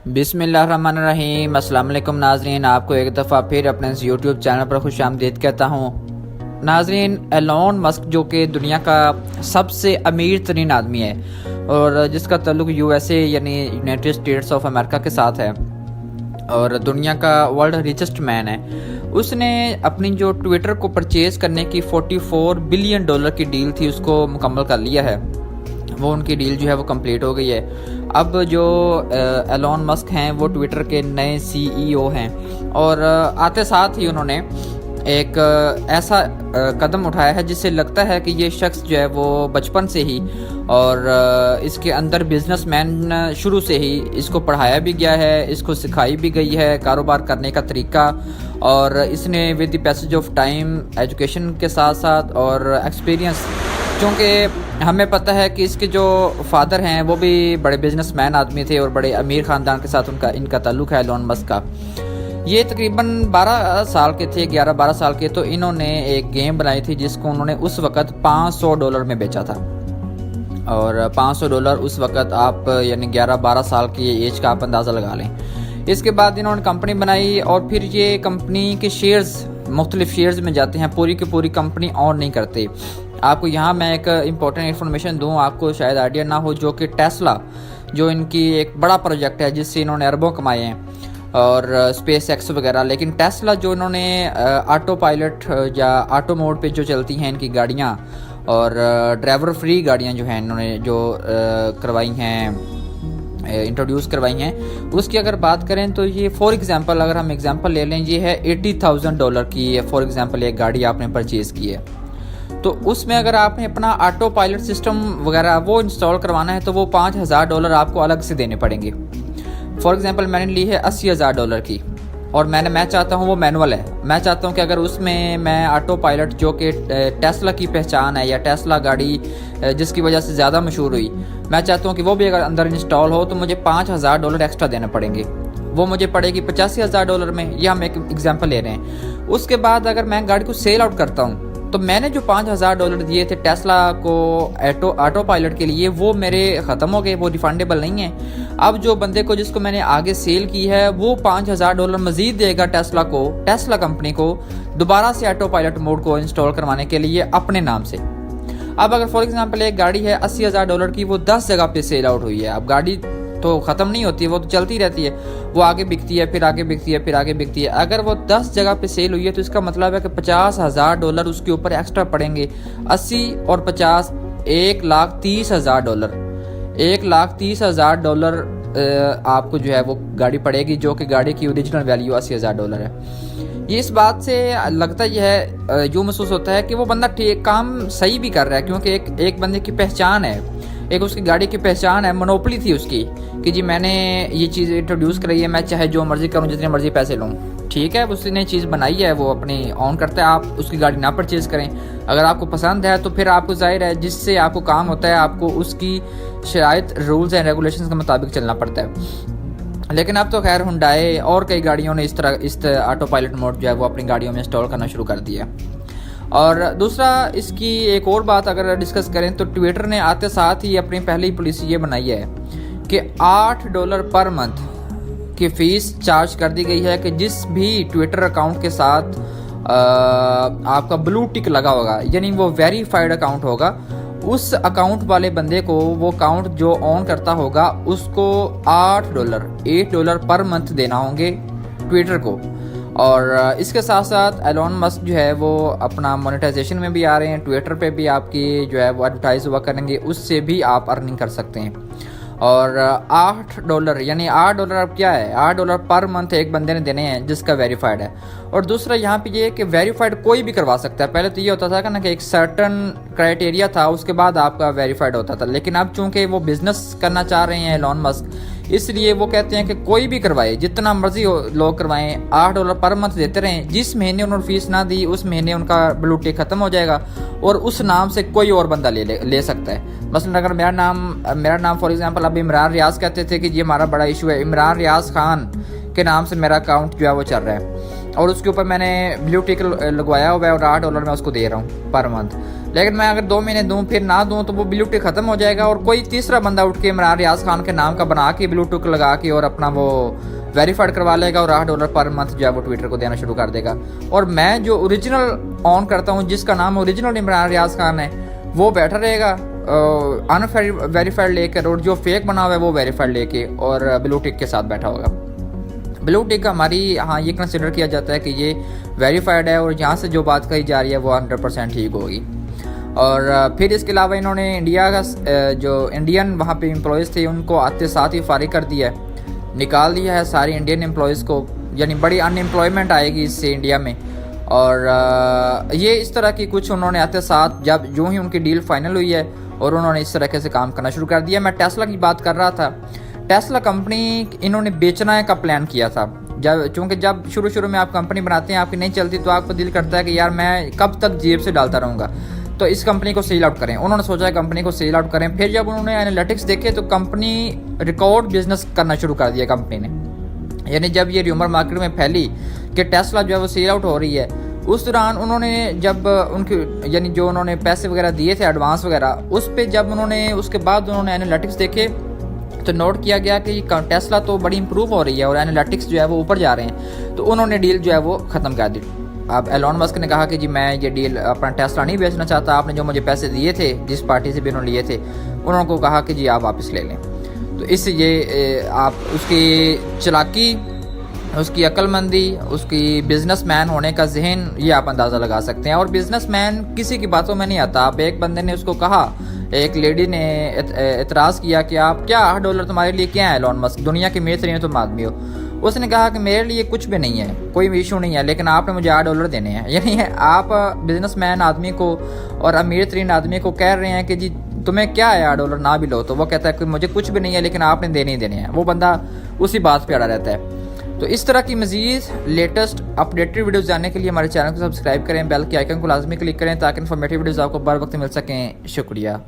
बिस्मिल्लाहिर्रहमानिर्रहीम। अस्सलाम वालेकुम नाजरीन, आपको एक दफ़ा फिर अपने इस यूट्यूब चैनल पर खुश आमदीद कहता हूँ। नाजरीन, एलोन मस्क जो कि दुनिया का सबसे अमीर तरीन आदमी है और जिसका ताल्लुक यूएसए यानी यूनाइटेड स्टेट्स ऑफ अमेरिका के साथ है और दुनिया का वर्ल्ड रिचेस्ट मैन है, उसने अपनी जो ट्विटर को परचेज़ करने की $44 बिलियन की डील थी उसको मुकम्मल कर लिया है। वो उनकी डील जो है वो कंप्लीट हो गई है। अब जो एलोन मस्क हैं वो ट्विटर के नए सीईओ हैं और आते साथ ही उन्होंने एक ऐसा कदम उठाया है जिससे लगता है कि ये शख्स जो है वो बचपन से ही और इसके अंदर बिजनेसमैन शुरू से ही इसको पढ़ाया भी गया है, इसको सिखाई भी गई है कारोबार करने का तरीका, और इसने with the passage of time education के साथ साथ और एक्सपीरियंस, क्योंकि हमें पता है कि इसके जो फादर हैं वो भी बड़े बिजनेसमैन आदमी थे और बड़े अमीर ख़ानदान के साथ इनका ताल्लुक़ है एलोन मस्क का। ये तकरीबन 12 साल के थे, 11-12 साल के, तो इन्होंने एक गेम बनाई थी जिसको उन्होंने उस वक़्त $500 में बेचा था। और $500 उस वक़्त आप यानी 11-12 साल की एज का आप अंदाज़ा लगा लें। इसके बाद इन्होंने कंपनी बनाई और फिर ये कंपनी के शेयर्स मुख्तलिफ शेयर्स में जाते हैं, पूरी की पूरी कंपनी ऑन नहीं करते। आपको यहाँ मैं एक इम्पॉर्टेंट इन्फॉर्मेशन दूँ, आपको शायद आइडिया ना हो, जो कि टेस्ला जो इनकी एक बड़ा प्रोजेक्ट है जिससे इन्होंने अरबों कमाए हैं और स्पेस एक्स वगैरह, लेकिन टेस्ला जो इन्होंने ऑटो पायलट या ऑटो मोड पे जो चलती हैं इनकी गाड़ियाँ और ड्राइवर फ्री गाड़ियाँ जो हैं इन्होंने जो करवाई हैं, इंट्रोड्यूस करवाई हैं, उसकी अगर बात करें तो ये फॉर एग्ज़ाम्पल अगर हम एग्ज़ाम्पल ले लें, ये है $80,000 की फॉर एग्ज़ाम्पल एक गाड़ी आपने परचेज़ की है, तो उसमें अगर आपने अपना ऑटो पायलट सिस्टम वगैरह वो इंस्टॉल करवाना है तो वो $5,000 आपको अलग से देने पड़ेंगे। फॉर एग्ज़ाम्पल मैंने ली है $80,000 की और मैं चाहता हूँ वो मैनुअल है, मैं चाहता हूँ कि अगर उसमें मैं ऑटो पायलट जो कि टेस्ला की पहचान है या टेस्ला गाड़ी जिसकी वजह से ज़्यादा मशहूर हुई, मैं चाहता हूँ कि वो भी अगर अंदर इंस्टॉल हो तो मुझे $5,000 एक्स्ट्रा देने पड़ेंगे। वो मुझे पड़ेगी $85,000 में, ये हम एक एग्जांपल ले रहे हैं। उसके बाद अगर मैं गाड़ी को सेल आउट करता हूँ तो मैंने जो $5,000 दिए थे टेस्ला को ऑटो पायलट के लिए वो मेरे ख़त्म हो गए, वो रिफंडेबल नहीं है। अब जो बंदे को जिसको मैंने आगे सेल की है वो $5,000 मज़ीद देगा टेस्ला कंपनी को दोबारा से ऑटो पायलट मोड को इंस्टॉल करवाने के लिए अपने नाम से। अब अगर फॉर एग्जांपल एक गाड़ी है $80,000 की, वो 10 जगह पे सेल आउट हुई है। अब गाड़ी तो ख़त्म नहीं होती है, वो तो चलती रहती है, वो आगे बिकती है, फिर आगे बिकती है, फिर आगे बिकती है। अगर वो 10 जगह पे सेल हुई है तो इसका मतलब है कि $50,000 उसके ऊपर एक्स्ट्रा पड़ेंगे। 80 और 50 $1,30,000। $1,30,000 आपको जो है वो गाड़ी पड़ेगी, जो कि गाड़ी की ओरिजिनल वैल्यू $80,000 है। ये इस बात से लगता यह है, यूँ महसूस होता है कि वो बंदा काम सही भी कर रहा है, क्योंकि एक बंदे की पहचान है, एक उसकी गाड़ी की पहचान है, मोनोपोली थी उसकी कि जी मैंने ये चीज़ इंट्रोड्यूस कराई है, मैं चाहे जो मर्ज़ी करूँ, जितने मर्ज़ी पैसे लूँ, ठीक है। उसने चीज़ बनाई है, वो अपनी ऑन करता है, आप उसकी गाड़ी ना परचेज़ करें। अगर आपको पसंद है तो फिर आपको ज़ाहिर है जिससे आपको काम होता है आपको उसकी शायद रूल्स एंड रेगुलेशंस के मुताबिक चलना पड़ता है। लेकिन अब तो खैर हुंडई और कई गाड़ियों ने इस ऑटो पायलट मोड जो है वो अपनी गाड़ियों में इंस्टॉल करना शुरू कर दिया। और दूसरा, इसकी एक और बात अगर डिस्कस करें तो ट्विटर ने आते साथ ही अपनी पहली पॉलिसी ये बनाई है कि $8 पर मंथ की फ़ीस चार्ज कर दी गई है कि जिस भी ट्विटर अकाउंट के साथ आपका ब्लू टिक लगा होगा, यानी वो वेरीफाइड अकाउंट होगा, उस अकाउंट वाले बंदे को वो अकाउंट जो ऑन करता होगा उसको $8 पर मंथ देना होंगे ट्विटर को। और इसके साथ साथ एलोन मस्क जो है वो अपना मोनेटाइजेशन में भी आ रहे हैं, ट्विटर पे भी आपकी जो है वो एडवर्टाइज हुआ करेंगे, उससे भी आप अर्निंग कर सकते हैं। और $8 यानी $8 अब क्या है, $8 पर मंथ एक बंदे ने देने हैं जिसका वेरीफाइड है। और दूसरा यहाँ पे ये कि वेरीफाइड कोई भी करवा सकता है। पहले तो ये होता था ना कि एक सर्टन क्राइटेरिया था, उसके बाद आपका वेरीफाइड होता था, लेकिन अब चूंकि वो बिजनेस करना चाह रहे हैं एलोन मस्क, इसलिए वो कहते हैं कि कोई भी करवाए, जितना मर्जी लोग करवाएं, $8 पर मंथ देते रहें। जिस महीने उन्होंने फीस ना दी उस महीने उनका ब्लू टिक ख़त्म हो जाएगा और उस नाम से कोई और बंदा ले सकता है। मसलन अगर मेरा नाम फॉर एग्जांपल अब इमरान रियाज कहते थे कि ये हमारा बड़ा इशू है, इमरान रियाज खान के नाम से मेरा अकाउंट जो है वो चल रहा है और उसके ऊपर मैंने ब्लू टिक लगवाया हुआ है और $8 मैं उसको दे रहा हूँ पर मंथ। लेकिन मैं अगर 2 महीने दूँ फिर ना दूँ तो वो ब्लू टिक ख़त्म हो जाएगा और कोई तीसरा बंदा उठ के इमरान रियाज खान के नाम का बना के ब्लू टिक लगा के और अपना वो वेरीफाइड करवा लेगा और $8 पर मंथ जो है वो ट्विटर को देना शुरू कर देगा। और मैं जो ओरिजिनल ऑन करता हूँ, जिसका नाम ओरिजिनल इमरान रियाज खान है, वो बैठा रहेगा अनवेरीफाइड लेकर, और जो फेक बना हुआ है वो वेरीफाइड लेके और ब्लू टिक के साथ बैठा होगा। ब्लू टिक हमारी हाँ ये कंसिडर किया जाता है कि ये वेरीफाइड है और यहाँ से जो बात कही जा रही है वो 100% ठीक होगी। और फिर इसके अलावा इन्होंने इंडिया का जो इंडियन वहाँ पे एम्प्लॉयज़ थे उनको आते साथ ही फारिग कर दिया है, निकाल दिया है सारी इंडियन एम्प्लॉयज़ को, यानी बड़ी अनएम्प्लॉयमेंट आएगी इससे इंडिया में। और ये इस तरह की कुछ उन्होंने आते साथ जब यूँ ही उनकी डील फाइनल हुई है और उन्होंने इस तरीके से काम करना शुरू कर दिया। मैं टेस्ला की बात कर रहा था, टेस्ला कंपनी इन्होंने बेचना का प्लान किया था। चूँकि जब शुरू में आप कंपनी बनाते हैं, आपकी नहीं चलती, तो आपको दिल करता है कि यार मैं कब तक जेब से डालता रहूँगा, तो इस कंपनी को सेल आउट करें। उन्होंने सोचा है कंपनी को सेल आउट करें। फिर जब उन्होंने एनालिटिक्स देखे तो कंपनी रिकॉर्ड बिजनेस करना शुरू कर दिया कंपनी ने। यानी जब ये र्यूमर मार्केट में फैली कि टेस्ला जो है वो सेल आउट हो रही है, उस दौरान उन्होंने जब उनकी यानी जो उन्होंने पैसे वगैरह दिए थे एडवांस वगैरह, उस पर जब उन्होंने उसके बाद उन्होंने एनालिटिक्स देखे तो नोट किया गया कि टेस्ला तो बड़ी इंप्रूव हो रही है और एनालिटिक्स जो है वो ऊपर जा रहे हैं, तो उन्होंने डील जो है वो ख़त्म कर दी। अब एलोन मस्क ने कहा कि जी मैं ये डील अपना टेस्ला नहीं बेचना चाहता, आपने जो मुझे पैसे दिए थे, जिस पार्टी से भी उन्होंने लिए थे, उन्होंने को कहा कि जी आप वापस ले लें। तो इससे ये आप उसकी चालाकी, उसकी अक्लमंदी, उसकी बिजनेसमैन होने का जहन, ये आप अंदाज़ा लगा सकते हैं। और बिजनेसमैन किसी की बातों में नहीं आता। अब एक बंदे ने उसको कहा, एक लेडी ने एतराज़ किया कि आप क्या $8 तुम्हारे लिए क्या है एलोन मस्क, दुनिया के अमीर तरीन तुम आदमी हो। उसने कहा कि मेरे लिए कुछ भी नहीं है, कोई भी इशू नहीं है, लेकिन आपने मुझे $8 देने हैं। यानी आप बिजनेसमैन आदमी को और अमीर तरीन आदमी को कह रहे हैं कि जी तुम्हें क्या है $8 ना भी लो, तो वो कहता है कि मुझे कुछ भी नहीं है लेकिन आपने देने ही देने हैं। वो बंदा उसी बात पे अड़ा रहता है। तो इस तरह की मज़ीद लेटेस्ट अपडेटेड वीडियोस जानने के लिए हमारे चैनल को सब्सक्राइब करें, बेल के आइकन को लाजमी क्लिक करें ताकि इन्फॉर्मेटिव वीडियोस आपको बर वक्त मिल सकें। शुक्रिया।